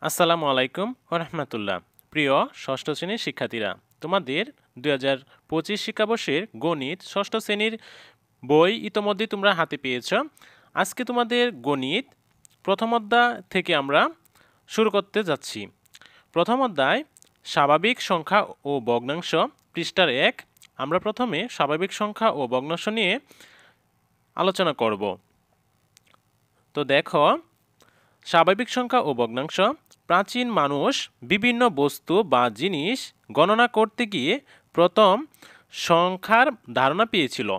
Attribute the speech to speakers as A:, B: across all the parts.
A: আসসালামু আলাইকুম রহমতুল্লাহ। প্রিয় ষষ্ঠ শ্রেণীর শিক্ষার্থীরা, তোমাদের 2025 শিক্ষাবর্ষের গণিত ষষ্ঠ শ্রেণীর বই ইতোমধ্যে তোমরা হাতে পেয়েছ। আজকে তোমাদের গণিত প্রথম অধ্যায় থেকে আমরা শুরু করতে যাচ্ছি। প্রথম অধ্যায় স্বাভাবিক সংখ্যা ও ভগ্নাংশ, পৃষ্ঠার 1। আমরা প্রথমে স্বাভাবিক সংখ্যা ও ভগ্নাংশ নিয়ে আলোচনা করব। তো দেখো, স্বাভাবিক সংখ্যা ও ভগ্নাংশ। প্রাচীন মানুষ বিভিন্ন বস্তু বা জিনিস গণনা করতে গিয়ে প্রথম সংখ্যার ধারণা পেয়েছিল।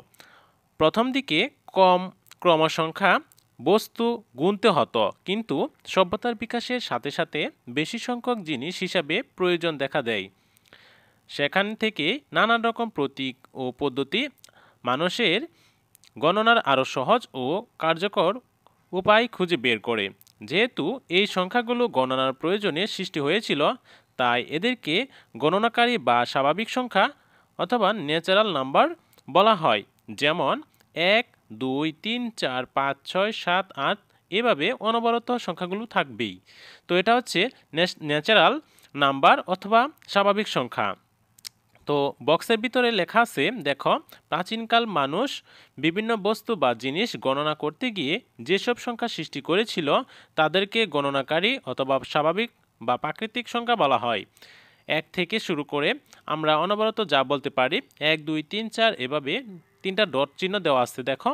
A: প্রথম দিকে কম ক্রমসংখ্যা বস্তু গুনতে হতো, কিন্তু সভ্যতার বিকাশের সাথে সাথে বেশি সংখ্যক জিনিস হিসাবে প্রয়োজন দেখা দেয়। সেখান থেকে নানান রকম প্রতীক ও পদ্ধতি মানুষের গণনার আরও সহজ ও কার্যকর উপায় খুঁজে বের করে। যেহেতু এই সংখ্যাগুলো গণনার প্রয়োজনে সৃষ্টি হয়েছিল, তাই এদেরকে গণনাকারী বা স্বাভাবিক সংখ্যা অথবা ন্যাচারাল নাম্বার বলা হয়। যেমন 1, 2, 3, 4, 5, 6, 7, 8 এভাবে অনবরত সংখ্যাগুলো থাকবেই। তো এটা হচ্ছে ন্যাচারাল নাম্বার অথবা স্বাভাবিক সংখ্যা। তো বক্সের ভিতরে লেখা আছে, দেখো, প্রাচীনকাল মানুষ বিভিন্ন বস্তু বা জিনিস গণনা করতে গিয়ে যেসব সংখ্যা সৃষ্টি করেছিল তাদেরকে গণনাকারী অথবা স্বাভাবিক বা প্রাকৃতিক সংখ্যা বলা হয়। 1 থেকে শুরু করে আমরা অনবরত যা বলতে পারি, 1, 2, 3, 4 এভাবে 3টা ডট চিহ্ন দেওয়া আছে। দেখো,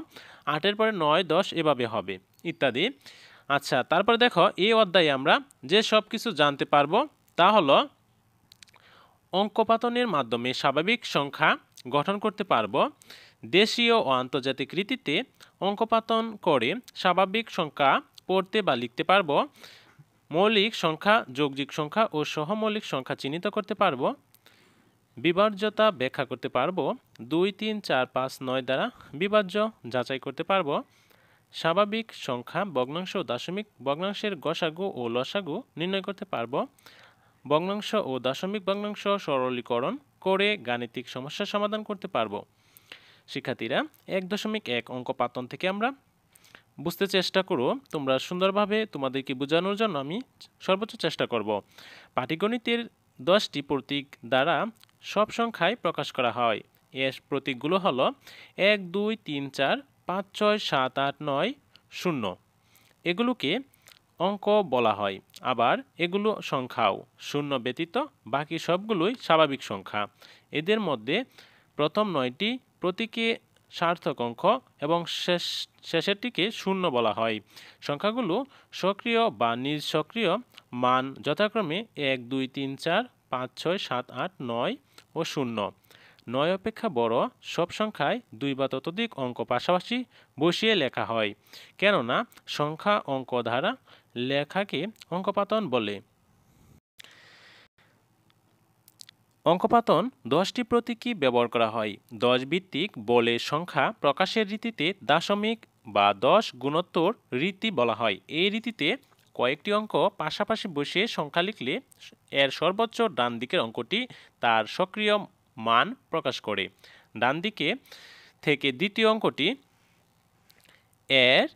A: 8-এর পরে 9, 10 এভাবে হবে ইত্যাদি। আচ্ছা, তারপরে দেখো, এই অধ্যায়ে আমরা যে সব কিছু জানতে পারবো তা হলো অঙ্কপাতনের মাধ্যমে স্বাভাবিক সংখ্যা গঠন করতে পারব, দেশীয় ও আন্তর্জাতিক রীতিতে অঙ্কপাতন করে স্বাভাবিক সংখ্যা পড়তে বা লিখতে পারব, মৌলিক সংখ্যা, যৌগিক সংখ্যা ও সহমৌলিক সংখ্যা চিহ্নিত করতে পারব, বিভাজ্যতা ব্যাখ্যা করতে পারব, 2, 3, 4, 5, 9 দ্বারা বিভাজ্য যাচাই করতে পারব, স্বাভাবিক সংখ্যা ভগ্নাংশ ও দশমিক ভগ্নাংশের গসাগু ও লসাগু নির্ণয় করতে পারব, ভগ্নাংশ ও দশমিক ভগ্নাংশ সরলীকরণ করে গাণিতিক সমস্যা সমাধান করতে পারব। শিক্ষার্থীরা, 1.1 অঙ্কপাতন থেকে আমরা বুঝতে চেষ্টা করো। তোমরা সুন্দরভাবে তোমাদেরকে বোঝানোর জন্য আমি সর্বোচ্চ চেষ্টা করব। পাটিগণিতের 10টি প্রতীক দ্বারা সব সংখ্যায় প্রকাশ করা হয়। এর প্রতীকগুলো হলো 1, 2, 3, 4, 5, 6, 7, 8, 9, 0। এগুলোকে অঙ্ক বলা হয়। আবার এগুলো সংখ্যাও, শূন্য ব্যতীত বাকি সবগুলোই স্বাভাবিক সংখ্যা। এদের মধ্যে প্রথম 9টি প্রতীকে সার্থক অঙ্ক এবং শেষেরটিকে শূন্য বলা হয়। সংখ্যাগুলো সক্রিয় বা নিষ্ক্রিয় মান যথাক্রমে 1, 2, 3, 4, 5, 6, 7, 8, 9 ও 0। 9 অপেক্ষা বড় সব সংখ্যায় 2 বা ততোধিক অঙ্ক পাশাপাশি বসিয়ে লেখা হয়, কেননা সংখ্যা অঙ্ক দ্বারা লেখাকে অঙ্কপাতন বলে। অঙ্কপাতন 10টি প্রতীকই ব্যবহার করা হয়। 10 ভিত্তিক বলে সংখ্যা প্রকাশের রীতিতে দশমিক বা 10 গুণোত্তর রীতি বলা হয়। এই রীতিতে কয়েকটি অঙ্ক পাশাপাশি বসিয়ে সংখ্যা লিখলে এর সর্বোচ্চ ডান দিকের অঙ্কটি তার সক্রিয় মান প্রকাশ করে। ডান দিকে থেকে দ্বিতীয় অঙ্কটি এর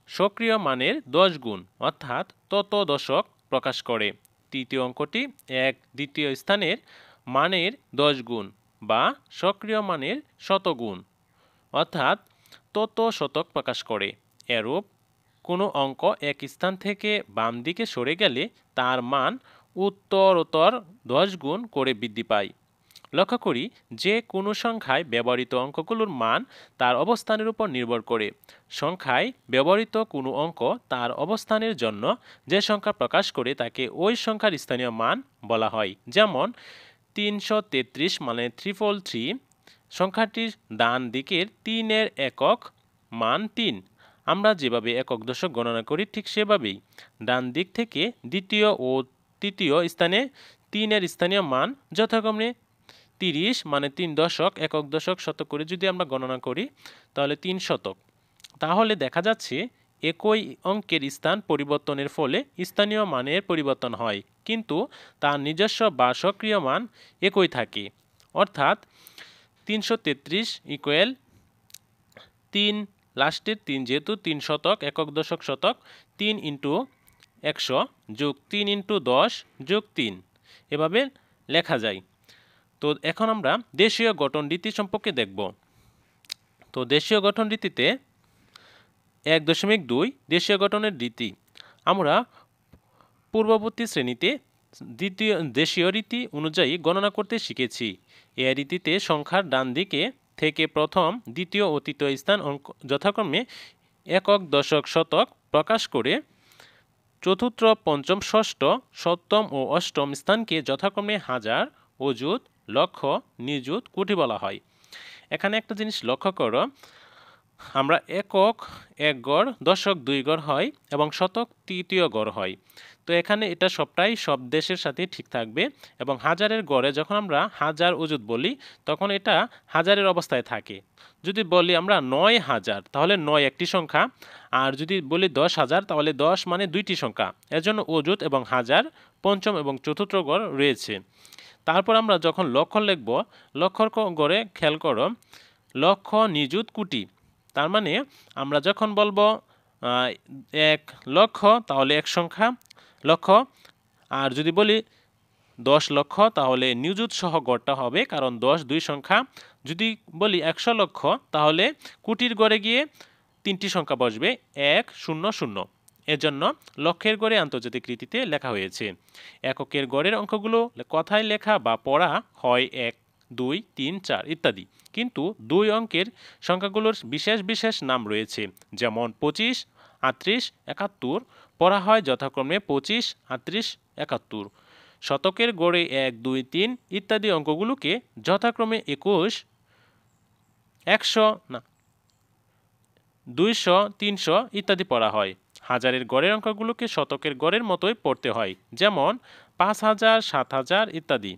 A: সক্রিয় মানের 10 গুণ অর্থাৎ তত দশক প্রকাশ করে। তৃতীয় অঙ্কটি দ্বিতীয় স্থানের মানের 10 গুণ বা সক্রিয় মানের শতগুণ অর্থাৎ তত শতক প্রকাশ করে। এরূপ কোনো অঙ্ক এক স্থান থেকে বাম দিকে সরে গেলে তার মান উত্তরোত্তর 10 গুণ করে বৃদ্ধি পায়। লক্ষ্য করি যে কোনো সংখ্যায় ব্যবহৃত অঙ্কগুলোর মান তার অবস্থানের উপর নির্ভর করে। সংখ্যায় ব্যবহৃত কোনো অঙ্ক তার অবস্থানের জন্য যে সংখ্যা প্রকাশ করে তাকে ওই সংখ্যার স্থানীয় মান বলা হয়। যেমন 333 মানে 333, সংখ্যাটির ডান দিকের 3-এর একক মান 3। আমরা যেভাবে একক দশক গণনা করি ঠিক সেভাবেই ডান দিক থেকে দ্বিতীয় ও তৃতীয় স্থানে 3-এর স্থানীয় মান যথাক্রমে 30 মানে 3 দশক, একক দশক, শতক করে যদি আমরা গণনা করি তাহলে 3 শতক। তাহলে দেখা যাচ্ছে একই অঙ্কের স্থান পরিবর্তনের ফলে স্থানীয় মানের পরিবর্তন হয়, কিন্তু তার নিজস্ব বা সক্রিয় মান একই থাকে। অর্থাৎ 333 ইকুয়াল 3, লাস্টের 3 যেহেতু 3 শতক, একক দশক, শতক, 3 ইন্টু 100 যোগ 3 ইন্টু 10 যোগ 3 এভাবে লেখা যায়। তো এখন আমরা দেশীয় গঠন রীতি সম্পর্কে দেখব। তো দেশীয় গঠন রীতিতে 1.2 দেশীয় গঠনের রীতি। আমরা পূর্ববর্তী শ্রেণীতে দেশীয় রীতি অনুযায়ী গণনা করতে শিখেছি। এই রীতিতে সংখ্যার ডান দিকে থেকে প্রথম, দ্বিতীয় ও তৃতীয় স্থান অঙ্ক যথাক্রমে একক, দশক, শতক প্রকাশ করে চতুর্থ, পঞ্চম, ষষ্ঠ, সপ্তম ও অষ্টম স্থানকে যথাক্রমে হাজার, অযুত, লক্ষ, নিযুত, কোটি বলা হয়। এখানে একটা জিনিস লক্ষ্য করো, আমরা একক এক গড়, দশক 2 গড় হয় এবং শতক তৃতীয় গড় হয়। তো এখানে এটা সবটাই সব দেশের সাথে ঠিক থাকবে এবং হাজারের গড়ে যখন আমরা হাজার অযুত বলি তখন এটা হাজারের অবস্থায় থাকে। যদি বলি আমরা 9,000 তাহলে 9 একটি সংখ্যা, আর যদি বলি 10,000 তাহলে 10 মানে দুইটি সংখ্যা। এজন্য অযুত এবং হাজার পঞ্চম এবং চতুর্থ গড় রয়েছে। তারপর আমরা যখন লক্ষ লিখব, লক্ষর গড়ে খেয়াল করো, লক্ষ, নিযুত, কোটি। তার মানে আমরা যখন বলবো 1 লক্ষ তাহলে এক সংখ্যা লক্ষ, আর যদি বলি 10 লক্ষ তাহলে নিযুত সহ গড়টা হবে, কারণ 10 দুই সংখ্যা। যদি বলি 100 লক্ষ তাহলে কোটির গড়ে গিয়ে তিনটি সংখ্যা বসবে, 1 0 0। এজন্য লক্ষের গড়ে আন্তর্জাতিক রীতিতে লেখা হয়েছে। এককের গড়ের অঙ্কগুলো কথায় লেখা বা পড়া হয় 1 2 3 4 ইত্যাদি, কিন্তু দুই অঙ্কের সংখ্যাগুলোর বিশেষ বিশেষ নাম রয়েছে, যেমন 25 38 71 পড়া হয় যথাক্রমে 25 38 71। শতকের গড়ে 1 2 3 ইত্যাদি অঙ্কগুলোকে যথাক্রমে 21 100 না 200 300 ইত্যাদি পড়া হয়। হাজারের গড়ের অঙ্কগুলোকে শতকের গড়ের মতোই পড়তে হয়, যেমন 5000 7000 ইত্যাদি।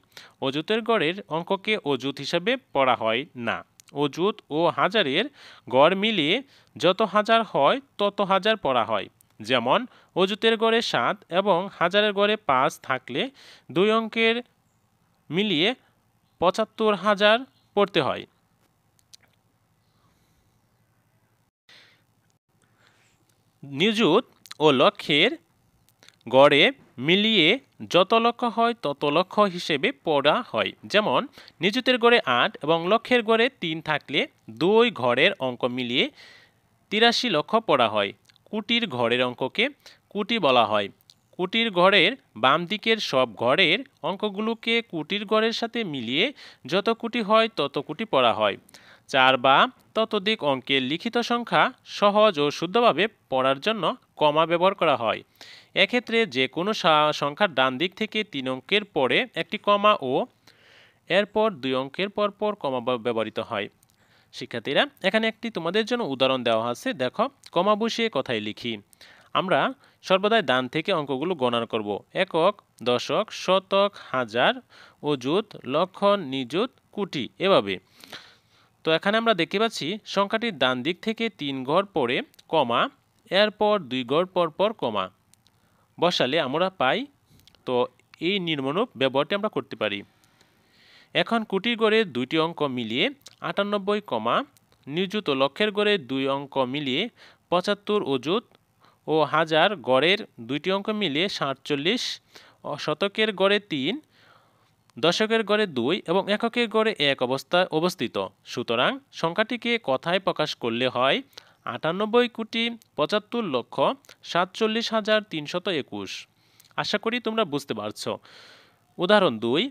A: অযুতের গড়ের অঙ্ককে অযুত হিসাবে পড়া হয় না। অযুত ও হাজারের গড় মিলিয়ে যত হাজার হয় তত হাজার পড়া হয়। যেমন অযুতের গড়ে 7 এবং হাজারের গড়ে 5 থাকলে দুই অঙ্কের মিলিয়ে 75,000 পড়তে হয়। নিযুত ও লক্ষের গড়ে মিলিয়ে যত লক্ষ হয় তত লক্ষ হিসেবে পড়া হয়। যেমন নিযুতের গড়ে 8 এবং লক্ষের গড়ে 3 থাকলে দুই ঘরের অঙ্ক মিলিয়ে 83 লক্ষ পড়া হয়। কোটির ঘরের অঙ্ককে কোটি বলা হয়। কোটির ঘরের বাম দিকের সব ঘরের অঙ্কগুলোকে কোটির ঘরের সাথে মিলিয়ে যত কোটি হয় তত কোটি পড়া হয়। 4 বা ততোধিক অঙ্কের লিখিত সংখ্যা সহজ ও শুদ্ধভাবে পড়ার জন্য কমা ব্যবহার করা হয়। এক্ষেত্রে যে কোনো সংখ্যার ডান দিক থেকে 3 অঙ্কের পরে একটি কমা ও এরপর 2 অঙ্কের পরপর কমা ব্যবহৃত হয়। শিক্ষার্থীরা, এখানে একটি তোমাদের জন্য উদাহরণ দেওয়া আছে, দেখো। কমা বসিয়ে কথায় লিখি। আমরা সর্বদাই ডান থেকে অঙ্কগুলো গণনা করব। একক, দশক, শতক, হাজার, অযুত, লক্ষ, নিযুত, কোটি এভাবে। তো এখানে আমরা দেখতে পাচ্ছি সংখ্যাটির ডান দিক থেকে 3 ঘর পরে কমা, এরপর 2 ঘর পর পর কমা বসালে আমরা পাই। তো এই নির্মূলক ব্যবহারটি আমরা করতে পারি। এখন কোটির গড়ে দুইটি অঙ্ক মিলিয়ে 98 কমা, নিযুত ও লক্ষের গড়ে 2 অঙ্ক মিলিয়ে 75, অযুত ও হাজার গড়ের দুইটি অঙ্ক মিলিয়ে 47, শতকের গড়ে 3, দশকের গড়ে 2 এবং এককের গড়ে 1 অবস্থায় অবস্থিত। সুতরাং সংখ্যাটিকে কথায় প্রকাশ করলে হয় 98,75,47,321। আশা করি তোমরা বুঝতে পারছো। উদাহরণ 2,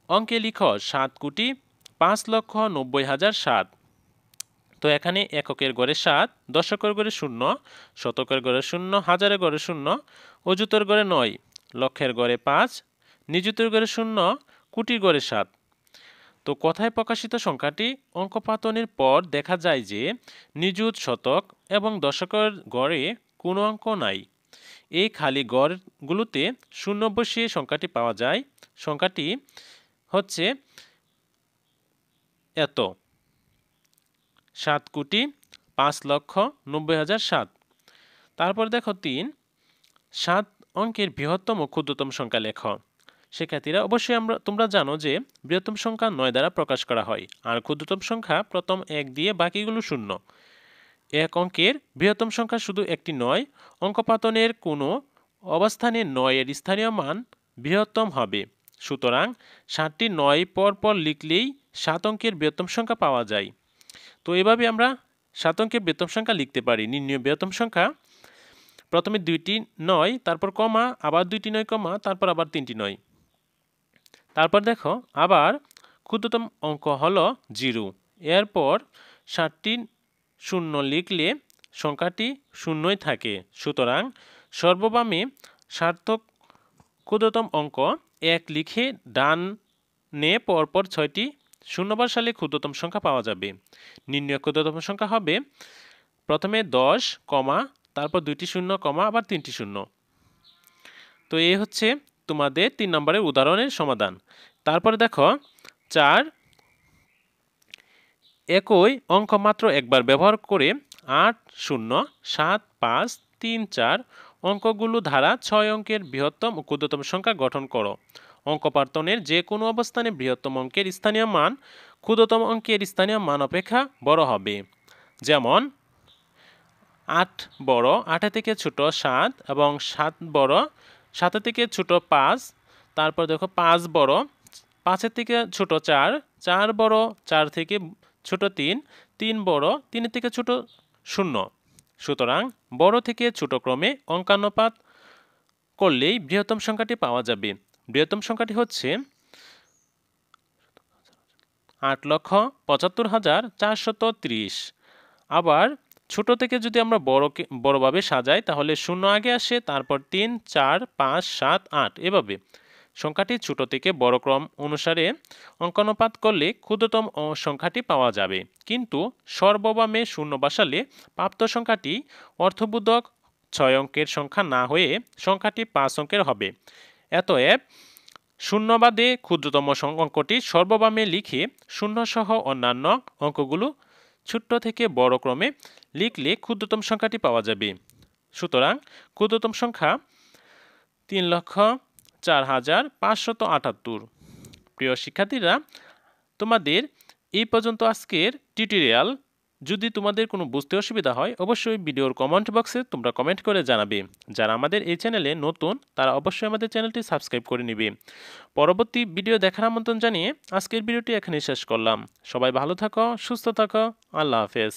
A: অঙ্কে লিখো 7,05,90,007। তো এখানে এককের গড়ে 7, দশকের গড়ে 0, শতকের গড়ে 0, হাজারের গড়ে 0, অযুতের গড়ে 9, লক্ষের গড়ে 5, নিযুতের গড়ে 0, কোটির গড়ে 7। তো কথায় প্রকাশিত সংখ্যাটি অঙ্কপাতনের পর দেখা যায় যে নিযুত, শতক এবং দশকের গড়ে কোনো অঙ্ক নাই। এই খালি গড়গুলোতে শূন্য বসিয়ে সংখ্যাটি পাওয়া যায়। সংখ্যাটি হচ্ছে এত, 7,05,90,007। তারপর দেখো 3, 7 অঙ্কের বৃহত্তম ও ক্ষুদ্রতম সংখ্যা লেখো। শিক্ষার্থীরা, অবশ্যই তোমরা জানো যে বৃহত্তম সংখ্যা 9 দ্বারা প্রকাশ করা হয়, আর ক্ষুদ্রতম সংখ্যা প্রথম 1 দিয়ে বাকিগুলো 0। এক অঙ্কের বৃহত্তম সংখ্যা শুধু একটি নয়, অঙ্কপাতনের কোনো অবস্থানে 9 এর স্থানীয় মান বৃহত্তম হবে। সুতরাং 7টি 9 পর পর লিখলেই 7 অঙ্কের বৃহত্তম সংখ্যা পাওয়া যায়। তো এভাবে আমরা 7 অঙ্কের বৃহত্তম সংখ্যা লিখতে পারি। নির্ণয় বৃহত্তম সংখ্যা প্রথমে 2টি 9, তারপর কমা, আবার 2টি 9 কমা, তারপর আবার 3টি 9। তারপর দেখো আবার ক্ষুদ্রতম অঙ্ক হলো 0। এরপর 7টি 0 লিখলে সংখ্যাটি শূন্যই থাকে। সুতরাং সর্ববামে সার্থক ক্ষুদ্রতম অঙ্ক 1 লিখে ডানে পরপর 6টি শূন্য বসালে ক্ষুদ্রতম সংখ্যা পাওয়া যাবে। নির্ণয় ক্ষুদ্রতম সংখ্যা হবে প্রথমে 10 কমা, তারপর 2টি 0 কমা, আবার 3টি 0। তো এই হচ্ছে তোমাদের 3 নম্বরের উদাহরণের সমাধান। তারপরে দেখো 4, একই অঙ্ক মাত্র একবার ব্যবহার করে 8, 0, 7, 5, 3, 4 অঙ্কগুলো ধারা 6 অঙ্কের বৃহত্তম ও ক্ষুদ্রতম সংখ্যা গঠন করো। অঙ্ক পার্তনের যে কোনো অবস্থানে বৃহত্তম অঙ্কের স্থানীয় মান ক্ষুদ্রতম অঙ্কের স্থানীয় মান অপেক্ষা বড় হবে। যেমন 8 বড় 8 থেকে ছোট 7 এবং 7 বড় 7 থেকে ছোট 5। তারপর দেখো 5 বড় 5 থেকে ছোট 4, 4 বড় 4 থেকে ছোট 3, 3 বড় 3 থেকে ছোট 0। সুতরাং বড় থেকে ছোট ক্রমে অঙ্কানুপাত করলেই বৃহত্তম সংখ্যাটি পাওয়া যাবে। বৃহত্তম সংখ্যাটি হচ্ছে 8,75,430। আবার ছোট থেকে যদি আমরা বড়ভাবে সাজাই তাহলে 0 আগে আসে, তারপর 3, 4, 5, 7, 8 এভাবে সংখ্যাটি ছোট থেকে বড় ক্রম অনুসারে অঙ্কানুপাত করলে ক্ষুদ্রতম সংখ্যাটি পাওয়া যাবে। কিন্তু সর্ববামে 0 বসালে প্রাপ্ত সংখ্যাটি অর্থবোধক 6 অঙ্কের সংখ্যা না হয়ে সংখ্যাটি 5 অঙ্কের হবে। অতএব শূন্যবাদে ক্ষুদ্রতম অঙ্কটি সর্ববামে লিখে শূন্যসহ অন্যান্য অঙ্কগুলো ছোট থেকে বড় ক্রমে লিখলে ক্ষুদ্রতম সংখ্যাটি পাওয়া যাবে। সুতরাং ক্ষুদ্রতম সংখ্যা 3,04,578। প্রিয় শিক্ষার্থীরা, তোমাদের এই পর্যন্ত আজকের টিউটোরিয়াল। যদি তোমাদের কোনো বুঝতে অসুবিধা হয় অবশ্যই ভিডিওর কমেন্ট বক্সে তোমরা কমেন্ট করে জানাবে। যারা আমাদের এই চ্যানেলে নতুন তারা অবশ্যই আমাদের চ্যানেলটি সাবস্ক্রাইব করে নেবে। পরবর্তী ভিডিও দেখার আমন্ত্রণ জানিয়ে আজকের ভিডিওটি এখানেই শেষ করলাম। সবাই ভালো থাকো, সুস্থ থাকো, আল্লাহ হাফেজ।